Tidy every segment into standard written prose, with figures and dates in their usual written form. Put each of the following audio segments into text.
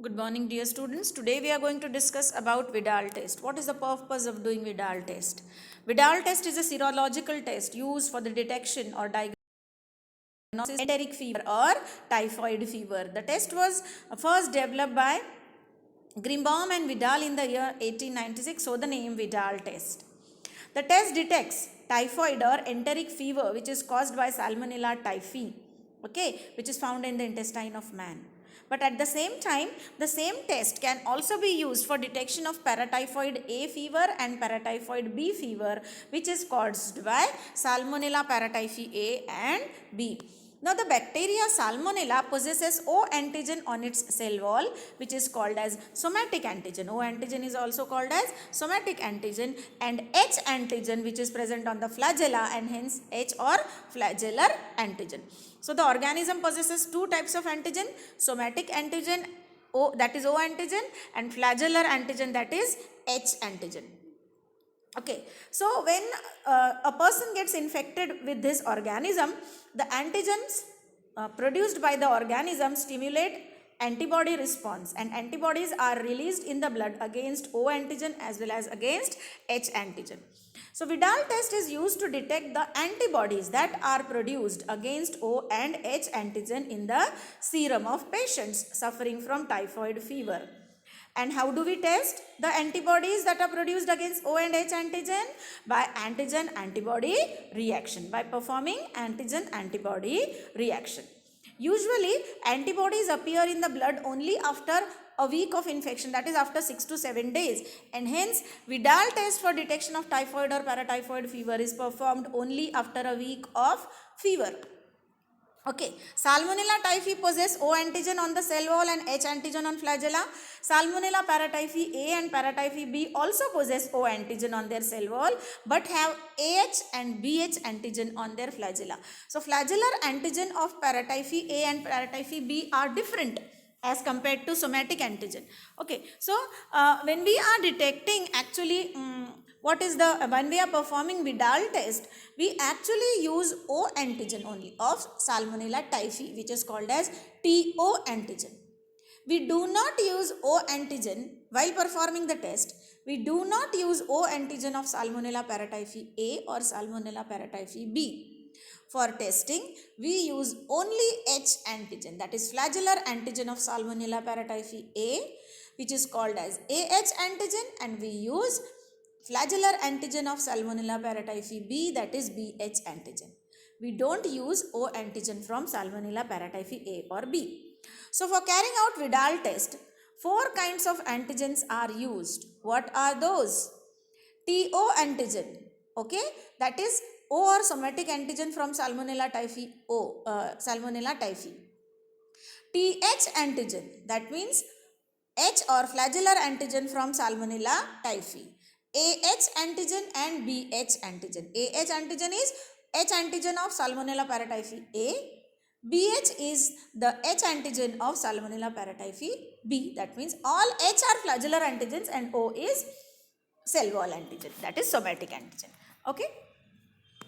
Good morning, dear students. Today we are going to discuss about Vidal test. What is the purpose of doing Vidal test? Vidal test is a serological test used for the detection or diagnosis of enteric fever or typhoid fever. The test was first developed by Grimbaum and Vidal in the year 1896, so the name Vidal test. The test detects typhoid or enteric fever which is caused by Salmonella typhi, which is found in the intestine of man. But at the same time, the same test can also be used for detection of paratyphoid A fever and paratyphoid B fever, which is caused by Salmonella paratyphi A and B. Now, the bacteria Salmonella possesses O antigen on its cell wall, which is called as somatic antigen. O antigen is also called as somatic antigen, and H antigen, which is present on the flagella, and hence H or flagellar antigen. So, the organism possesses two types of antigen: somatic antigen, O, that is O antigen, and flagellar antigen, that is H antigen. Okay, so when a person gets infected with this organism, the antigens produced by the organism stimulate antibody response, and antibodies are released in the blood against O antigen as well as against H antigen. So, Vidal test is used to detect the antibodies that are produced against O and H antigen in the serum of patients suffering from typhoid fever. And how do we test the antibodies that are produced against O and H antigen? By antigen-antibody reaction, by performing antigen-antibody reaction. Usually, antibodies appear in the blood only after a week of infection, that is after 6 to 7 days, and hence Vidal test for detection of typhoid or paratyphoid fever is performed only after a week of fever. Okay, Salmonella typhi possess O antigen on the cell wall and H antigen on flagella. Salmonella paratyphi A and paratyphi B also possess O antigen on their cell wall but have AH and BH antigen on their flagella. So, flagellar antigen of paratyphi A and paratyphi B are different as compared to somatic antigen. Okay, so when we are detecting actually when we are performing Vidal test, we actually use O antigen only of Salmonella typhi, which is called as TO antigen. We do not use O antigen while performing the test. We do not use O antigen of Salmonella paratyphi A or Salmonella paratyphi B. For testing, we use only H antigen, that is flagellar antigen of Salmonella paratyphi A, which is called as AH antigen, and we use flagellar antigen of Salmonella paratyphi B, that is BH antigen. We don't use O antigen from Salmonella paratyphi A or B. So, for carrying out Vidal test, 4 kinds of antigens are used. What are those? TO antigen, okay, that is O or somatic antigen from Salmonella typhi Salmonella typhi. TH antigen, that means H or flagellar antigen from Salmonella typhi. AH antigen and BH antigen. AH antigen is H antigen of Salmonella paratyphi A. BH is the H antigen of Salmonella paratyphi B. That means all H are flagellar antigens and O is cell wall antigen, that is somatic antigen. Okay.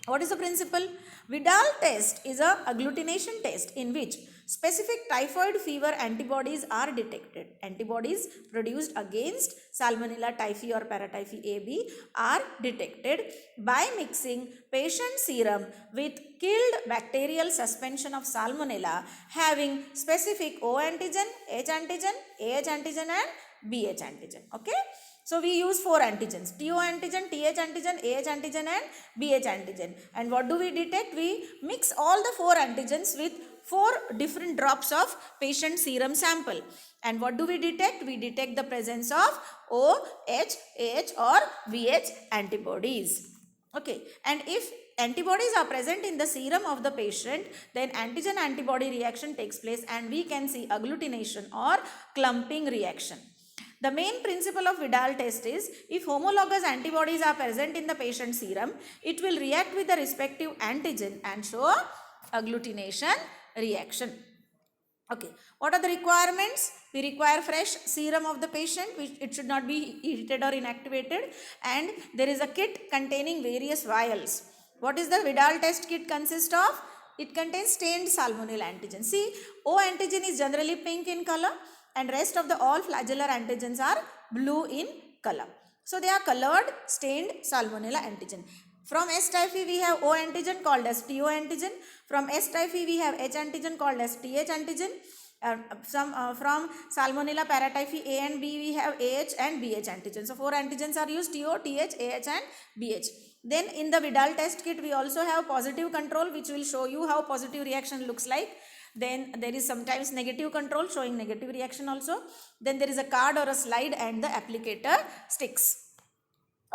What is the principle? Vidal test is a agglutination test in which specific typhoid fever antibodies are detected. Antibodies produced against Salmonella typhi or paratyphi AB are detected by mixing patient serum with killed bacterial suspension of Salmonella having specific O antigen, H antigen, AH antigen and BH antigen. Okay. So, we use 4 antigens: TO antigen, TH antigen, AH antigen and BH antigen. And what do we detect? We mix all the 4 antigens with 4 different drops of patient serum sample. And what do we detect? We detect the presence of O, H, AH or BH antibodies. Okay. And if antibodies are present in the serum of the patient, then antigen-antibody reaction takes place and we can see agglutination or clumping reaction. The main principle of Vidal test is if homologous antibodies are present in the patient serum, it will react with the respective antigen and show agglutination reaction. Okay, what are the requirements? We require fresh serum of the patient, which it should not be heated or inactivated, and there is a kit containing various vials. What is the Vidal test kit consist of? It contains stained Salmonella antigen. See, O antigen is generally pink in color and rest of the all flagellar antigens are blue in color. So they are colored stained Salmonella antigen. From S. typhi we have O antigen called as TO antigen. From S. typhi we have H antigen called as TH antigen. From Salmonella paratyphi A and B we have AH and BH antigen. So 4 antigens are used: TO, TH, AH and BH. Then in the Vidal test kit we also have positive control, which will show you how positive reaction looks like. Then there is sometimes negative control showing negative reaction also. Then there is a card or a slide and the applicator sticks.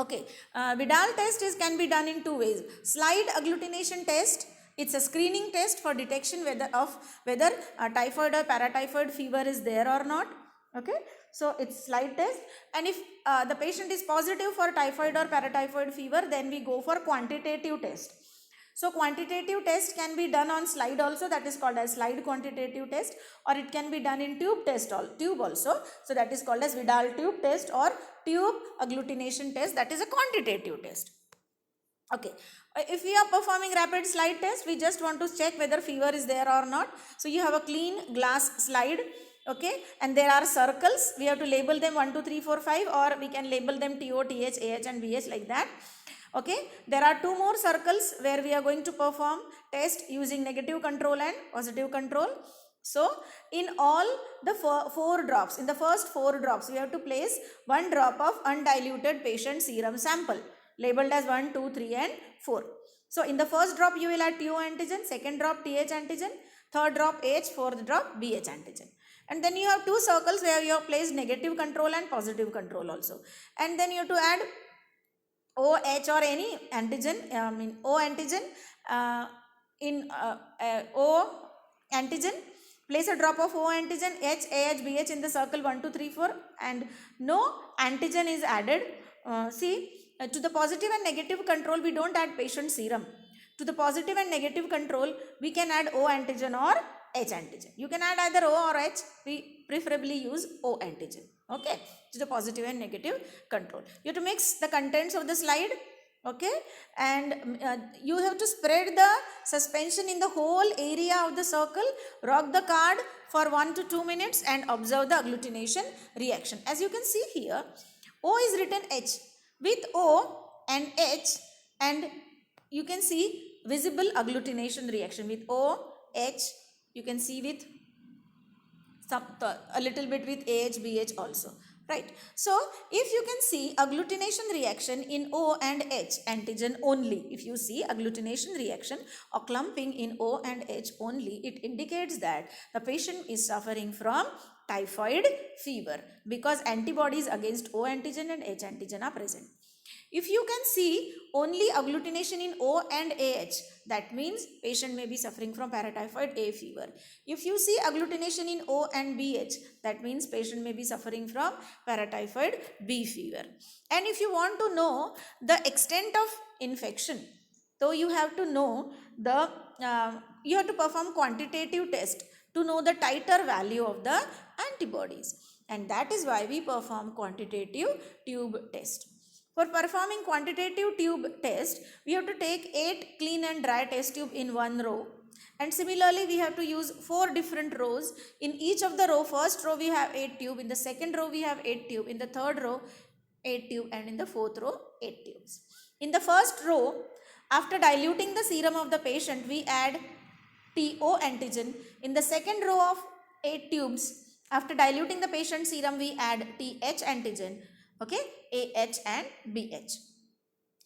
Okay, Vidal test can be done in two ways. Slide agglutination test, it's a screening test for detection whether typhoid or paratyphoid fever is there or not. Okay, so it's slide test, and if the patient is positive for typhoid or paratyphoid fever, then we go for quantitative test. So quantitative test can be done on slide also, that is called as slide quantitative test, or it can be done in tube also, so that is called as Vidal tube test or tube agglutination test, that is a quantitative test. Okay, if we are performing rapid slide test, we just want to check whether fever is there or not. So you have a clean glass slide, okay, and there are circles. We have to label them 1, 2, 3, 4, 5, or we can label them TO, TH, AH and BH like that. Okay, there are 2 more circles where we are going to perform test using negative control and positive control. So in all the 4 drops, in the first 4 drops, we have to place 1 drop of undiluted patient serum sample labeled as 1, 2, 3 and 4. So in the first drop you will add TO antigen, second drop TH antigen, third drop H, fourth drop BH antigen. And then you have 2 circles where you have placed negative control and positive control also. And then you have to add OH or any antigen, O antigen, O antigen, place a drop of O antigen, H, AH, BH in the circle 1, 2, 3, 4, and no antigen is added. To the positive and negative control, we don't add patient serum. To the positive and negative control, we can add O antigen or H antigen. You can add either O or H. We preferably use O antigen. Okay, to the positive and negative control. You have to mix the contents of the slide. Okay, and you have to spread the suspension in the whole area of the circle. Rock the card for 1 to 2 minutes and observe the agglutination reaction. As you can see here, O is written H. With O and H, and you can see visible agglutination reaction. With O, H, you can see with a little bit with AH, BH also, right? So if you can see agglutination reaction in O and H antigen only, if you see agglutination reaction or clumping in O and H only, it indicates that the patient is suffering from typhoid fever because antibodies against O antigen and H antigen are present. If you can see only agglutination in O and AH, that means patient may be suffering from paratyphoid A fever. If you see agglutination in O and BH, that means patient may be suffering from paratyphoid B fever. And if you want to know the extent of infection, so you have to know the, you have to perform quantitative test to know the titer value of the antibodies. And that is why we perform quantitative tube test. For performing quantitative tube test, we have to take 8 clean and dry test tube in one row. And similarly, we have to use 4 different rows. In each of the row, first row we have 8 tube, in the second row we have 8 tube, in the third row 8 tube, and in the fourth row 8 tubes. In the first row, after diluting the serum of the patient, we add TO antigen. In the second row of 8 tubes, after diluting the patient serum, we add TH antigen. Okay, AH and BH.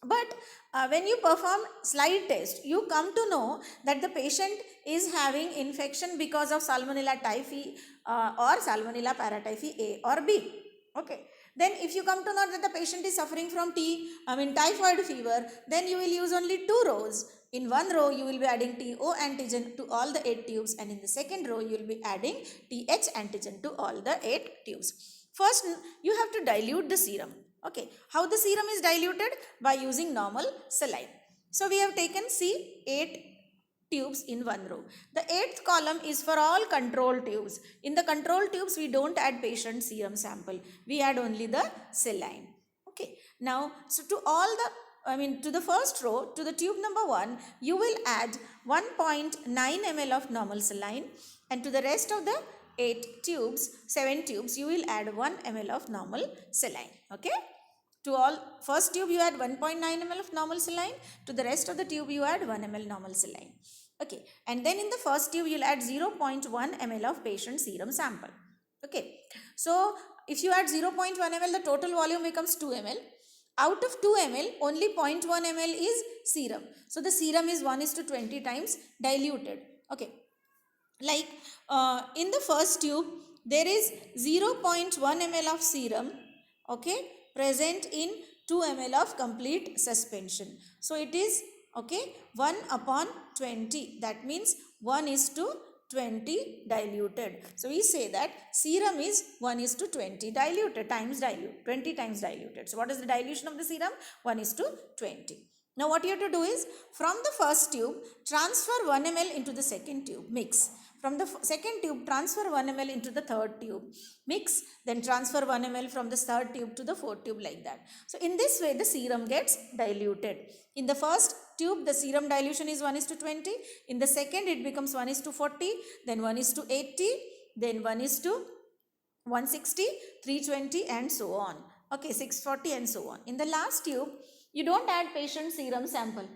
But when you perform slide test, you come to know that the patient is having infection because of Salmonella typhi or Salmonella paratyphi A or B. Okay. Then if you come to know that the patient is suffering from typhoid fever, then you will use only 2 rows. In one row, you will be adding TO antigen to all the 8 tubes, and in the second row, you will be adding TH antigen to all the 8 tubes. First, you have to dilute the serum. Okay, how the serum is diluted? By using normal saline. So we have taken 8 tubes in one row. The 8th column is for all control tubes. In the control tubes, we don't add patient serum sample. We add only the saline. Okay, now, so to all the, to the first row, to the tube number 1, you will add 1.9 ml of normal saline, and to the rest of the 7 tubes, you will add 1 ml of normal saline. Okay. To all, first tube you add 1.9 ml of normal saline. To the rest of the tube you add 1 ml normal saline. Okay. And then in the first tube you will add 0.1 ml of patient serum sample. Okay. So if you add 0.1 ml, the total volume becomes 2 ml. Out of 2 ml, only 0.1 ml is serum. So the serum is 1:20 times diluted. Okay. Like in the first tube, there is 0.1 ml of serum, okay, present in 2 ml of complete suspension. So it is, okay, 1/20. That means 1:20 diluted. So we say that serum is 1:20 diluted, 20 times diluted. So what is the dilution of the serum? 1:20. Now what you have to do is, from the first tube, transfer 1 ml into the second tube, mix. From the second tube, transfer 1 ml into the third tube, mix, then transfer 1 ml from the third tube to the fourth tube, like that. So in this way, the serum gets diluted. In the first tube, the serum dilution is 1:20. In the second, it becomes 1:40, then 1:80, then 1:160, 320, and so on. Okay, 640 and so on. In the last tube, you don't add patient serum sample.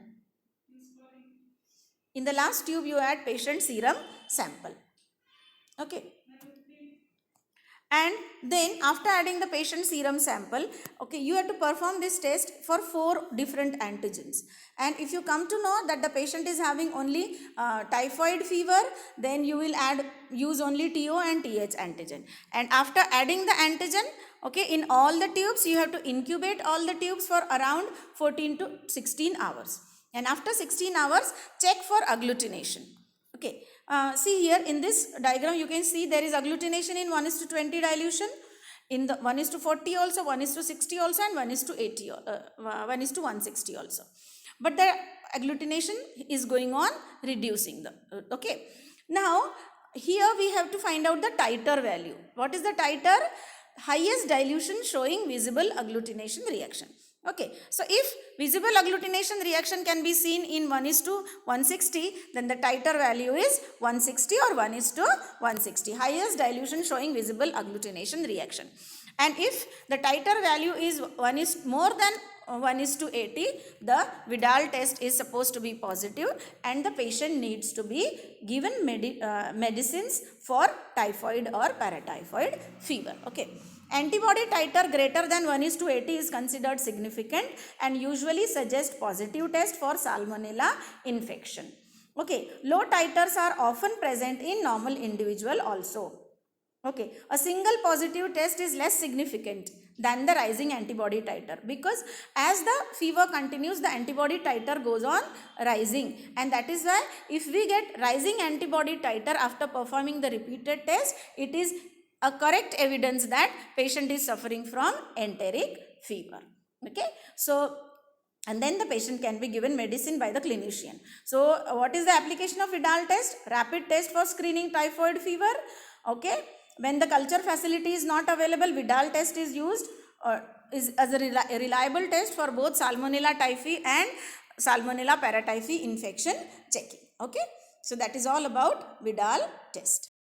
In the last tube, you add patient serum sample. Okay. And then after adding the patient serum sample, okay, you have to perform this test for 4 different antigens. And if you come to know that the patient is having only typhoid fever, then you will use only TO and TH antigen. And after adding the antigen, okay, in all the tubes, you have to incubate all the tubes for around 14 to 16 hours. And after 16 hours, check for agglutination. Okay. See here in this diagram, you can see there is agglutination in 1:20 dilution, in the 1:40 also, 1:60 also, and 1:80, 1:160 also. But the agglutination is going on reducing the, okay. Now, here we have to find out the titer value. What is the titer? Highest dilution showing visible agglutination reaction. Okay, so if visible agglutination reaction can be seen in 1:160, then the titer value is 160 or 1:160. Highest dilution showing visible agglutination reaction. And if the titer value is more than 1:80, the Vidal test is supposed to be positive, and the patient needs to be given medicines for typhoid or paratyphoid fever. Okay. Antibody titer greater than 1:80 is considered significant and usually suggests positive test for salmonella infection. Okay, low titers are often present in normal individual also. Okay, a single positive test is less significant than the rising antibody titer, because as the fever continues, the antibody titer goes on rising, and that is why if we get rising antibody titer after performing the repeated test, it is a correct evidence that patient is suffering from enteric fever. Okay, so and then the patient can be given medicine by the clinician. So what is the application of Vidal test? Rapid test for screening typhoid fever. Okay, when the culture facility is not available, Vidal test is used as a reliable test for both Salmonella typhi and Salmonella paratyphi infection checking. Okay, so that is all about Vidal test.